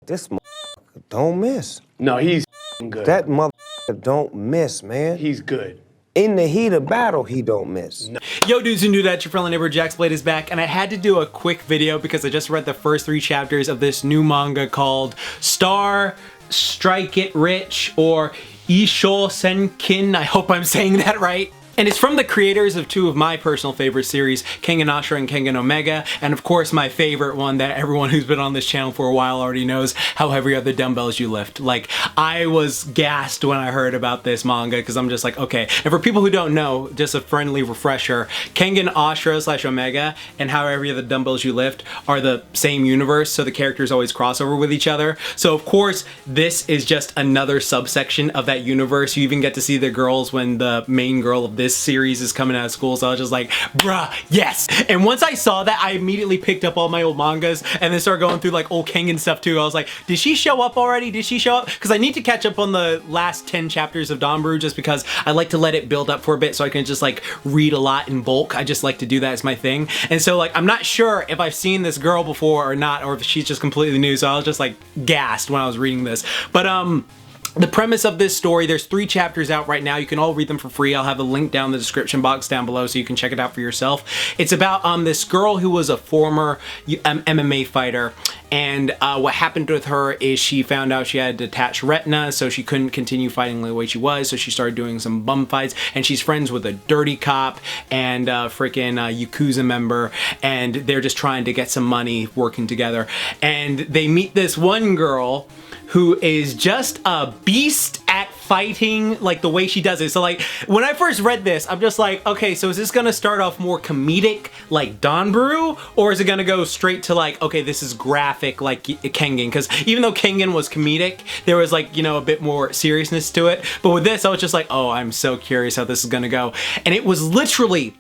This don't miss. No, he's good. That don't miss, man. He's good. In the heat of battle, he don't miss. No. Yo dudes and dudettes, your friendly neighbor JaxBlade is back, and I had to do a quick video because I just read the first 3 chapters of this new manga called Strike It Rich, or Isshou Senkin. I hope I'm saying that right. And it's from the creators of 2 of my personal favorite series, Kengan Ashura and Kengan Omega, and of course my favorite one that everyone who's been on this channel for a while already knows, how heavy are the dumbbells you lift. Like, I was gassed when I heard about this manga because I'm just like, okay. And for people who don't know, just a friendly refresher, Kengan Ashura / Omega and how heavy are the dumbbells you lift are the same universe, so the characters always cross over with each other. So of course, this is just another subsection of that universe. You even get to see the girls when the main girl of this series is coming out of school, so I was just like, bruh, yes. And once I saw that, I immediately picked up all my old mangas and then started going through like old Kengan stuff too. I was like, did she show up already? Did she show up? Because I need to catch up on the last 10 chapters of Danberu just because I like to let it build up for a bit so I can just like read a lot in bulk. I just like to do that as my thing. And so like, I'm not sure if I've seen this girl before or not, or if she's just completely new, so I was just like gassed when I was reading this. But the premise of this story, there's 3 chapters out right now. You can all read them for free. I'll have a link down in the description box down below so you can check it out for yourself. It's about this girl who was a former MMA fighter, and what happened with her is she found out she had a detached retina, so she couldn't continue fighting the way she was, so she started doing some bum fights, and she's friends with a dirty cop and a freaking Yakuza member, and they're just trying to get some money working together. And they meet this one girl who is just a beast at fighting, like the way she does it. So like, when I first read this, I'm just like, okay, so is this gonna start off more comedic like Danberu, or is it gonna go straight to like, okay, this is graphic like Kengan? Because even though Kengan was comedic, there was like, you know, a bit more seriousness to it. But with this, I was just like, oh, I'm so curious how this is gonna go. And it was literally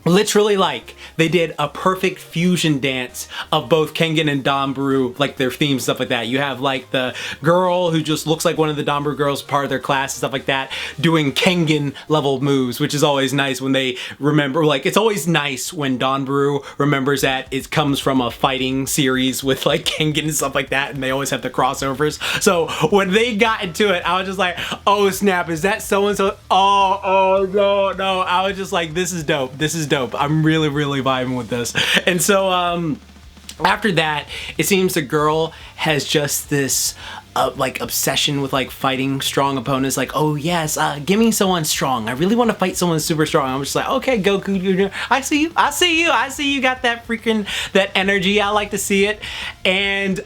like they did a perfect fusion dance of both Kengan and Danberu, like their themes, stuff like that. You have like the girl who just looks like one of the Danberu girls, part of their class and stuff like that, doing Kengan level moves, which is always nice when they remember. Like, it's always nice when Danberu remembers that it comes from a fighting series with like Kengan and stuff like that, and they always have the crossovers. So when they got into it, I was just like, oh snap, is that so-and-so? Oh no. I was just like, this is dope. This is dope. I'm really vibing with this. And so after that, it seems the girl has just this like obsession with like fighting strong opponents. Like, oh yes, give me someone strong. I really want to fight someone super strong. I'm just like, okay, Goku, I see you got that freaking, that energy. I like to see it. And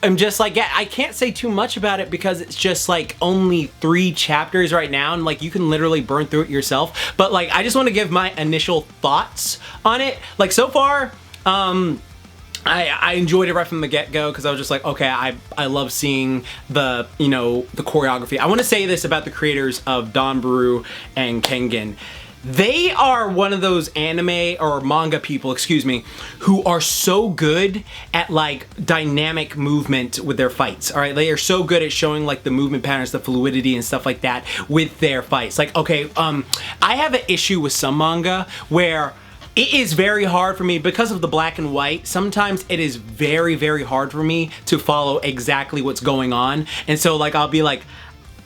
I'm just like, yeah, I can't say too much about it because it's just like only 3 chapters right now, and like you can literally burn through it yourself. But like, I just want to give my initial thoughts on it. Like, so far, I enjoyed it right from the get-go because I was just like, okay, I love seeing the, you know, the choreography. I want to say this about the creators of Danberu and Kengan. They are one of those anime or manga people, excuse me, who are so good at like dynamic movement with their fights. All right, they are so good at showing like the movement patterns, the fluidity and stuff like that with their fights. Like, okay, I have an issue with some manga where it is very hard for me because of the black and white. Sometimes it is very hard for me to follow exactly what's going on. And so like, I'll be like,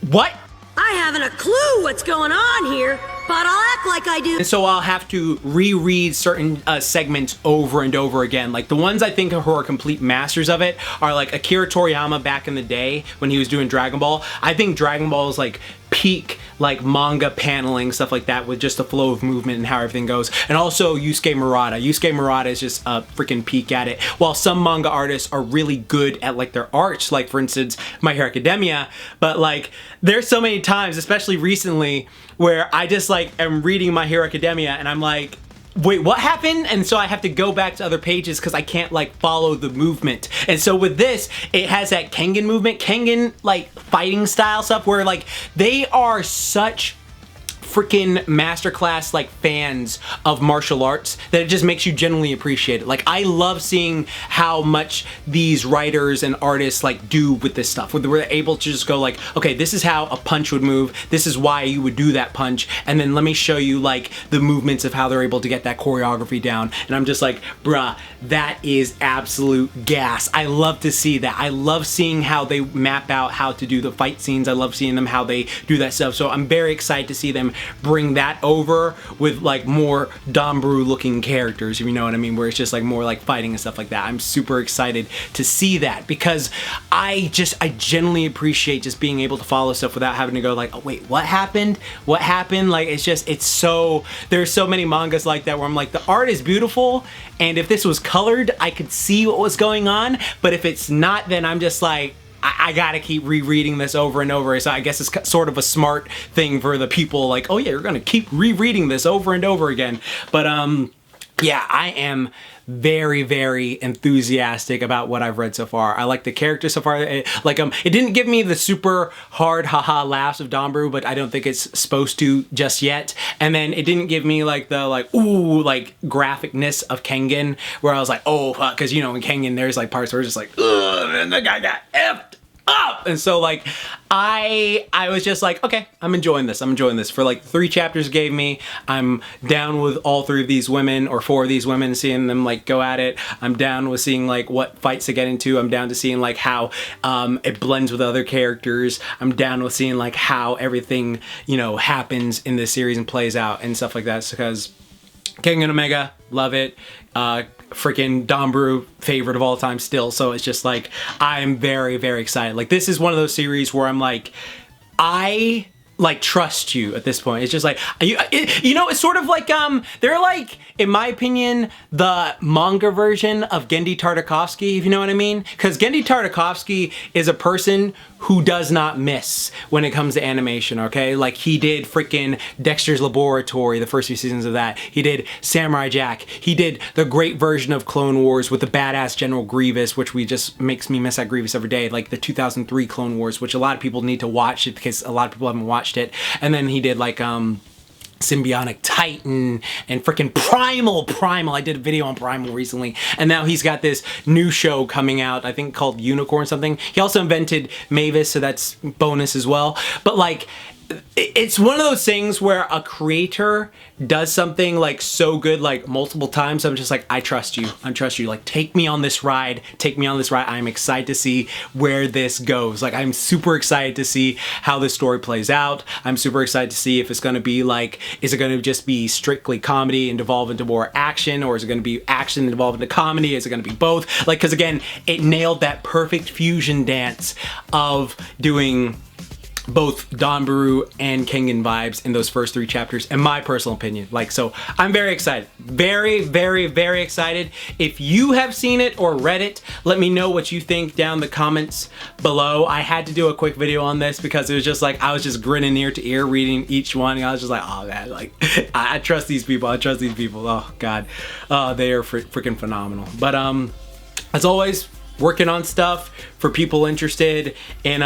what? I haven't a clue what's going on here, but I'll act like I do. And so I'll have to reread certain segments over and over again. Like, the ones I think who are complete masters of it are like Akira Toriyama back in the day when he was doing Dragon Ball. I think Dragon Ball is like peak like manga paneling, stuff like that, with just the flow of movement and how everything goes. And also Yusuke Murata. Yusuke Murata is just a freaking peak at it. While some manga artists are really good at like their arts, like for instance, My Hero Academia, but like there's so many times, especially recently, where I just like am reading My Hero Academia and I'm like, wait, what happened? And so I have to go back to other pages because I can't like follow the movement. And so with this, it has that Kengan movement, Kengan like fighting style stuff where like they are such freaking masterclass like fans of martial arts that it just makes you genuinely appreciate it. Like, I love seeing how much these writers and artists like do with this stuff, where they're able to just go like, okay, this is how a punch would move, this is why you would do that punch, and then let me show you like the movements of how they're able to get that choreography down. And I'm just like, bruh, that is absolute gas. I love to see that. I love seeing how they map out how to do the fight scenes. I love seeing them how they do that stuff. So I'm very excited to see them bring that over with like more Danberu looking characters, if you know what I mean, where it's just like more like fighting and stuff like that. I'm super excited to see that because I genuinely appreciate just being able to follow stuff without having to go like, oh wait, what happened? What happened? Like, it's so, there's so many mangas like that where I'm like, the art is beautiful, and if this was colored, I could see what was going on, but if it's not, then I'm just like, I gotta keep rereading this over and over. So I guess it's sort of a smart thing for the people like, oh yeah, you're gonna keep rereading this over and over again. But yeah, I am very, very enthusiastic about what I've read so far. I like the characters so far. It didn't give me the super hard haha laughs of Danberu, but I don't think it's supposed to just yet. And then it didn't give me like the like ooh like graphicness of Kengan, where I was like, oh fuck, because you know in Kengan there's like parts where it's just like, ugh, and the guy got effed up. And so like I was just like, okay, I'm enjoying this. I'm enjoying this. For like 3 chapters it gave me, I'm down with all 3 of these women or 4 of these women, seeing them like go at it. I'm down with seeing like what fights to get into. I'm down to seeing like how it blends with other characters. I'm down with seeing like how everything, you know, happens in this series and plays out and stuff like that. Because Kengan Omega, love it. Freaking Danberu, favorite of all time still. So it's just like, I'm very, very excited. Like, this is one of those series where I'm like, I like trust you at this point. It's just like, you know, it's sort of like, they're like, in my opinion, the manga version of Genndy Tartakovsky, if you know what I mean? Because Genndy Tartakovsky is a person who does not miss when it comes to animation, okay? Like, he did freaking Dexter's Laboratory, the first few seasons of that. He did Samurai Jack. He did the great version of Clone Wars with the badass General Grievous, which makes me miss that Grievous every day. Like the 2003 Clone Wars, which a lot of people need to watch it because a lot of people haven't watched it. And then he did like Symbiotic Titan and freaking Primal. I did a video on Primal recently, and now he's got this new show coming out, I think called Unicorn something. He also invented Mavis, so that's bonus as well. But like, it's one of those things where a creator does something like so good like multiple times. I'm just like, I trust you. Like, take me on this ride. I'm excited to see where this goes. Like, I'm super excited to see how this story plays out. I'm super excited to see if it's going to be like, is it going to just be strictly comedy and devolve into more action, or is it going to be action and devolve into comedy? Is it going to be both? Like, because again, it nailed that perfect fusion dance of doing both Danberu and Kengan vibes in those first 3 chapters, in my personal opinion. Like, so I'm very excited. Very, very, very excited. If you have seen it or read it, let me know what you think down in the comments below. I had to do a quick video on this because it was just like, I was just grinning ear to ear reading each one. And I was just like, oh man, like, I trust these people. Oh God. They are freaking phenomenal. But as always, working on stuff for people interested in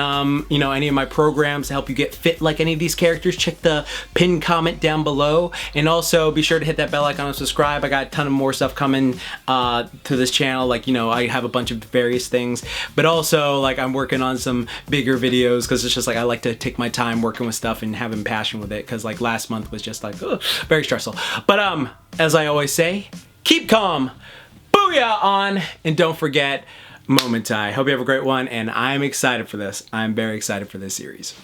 you know, any of my programs to help you get fit like any of these characters. Check the pinned comment down below, and also be sure to hit that bell icon and subscribe. I got a ton of more stuff coming to this channel. Like, you know, I have a bunch of various things, but also like I'm working on some bigger videos because it's just like I like to take my time working with stuff and having passion with it, because like last month was just like very stressful. But as I always say, keep calm, booyah on, and don't forget, Momentai. Hope you have a great one, and I'm excited for this. I'm very excited for this series.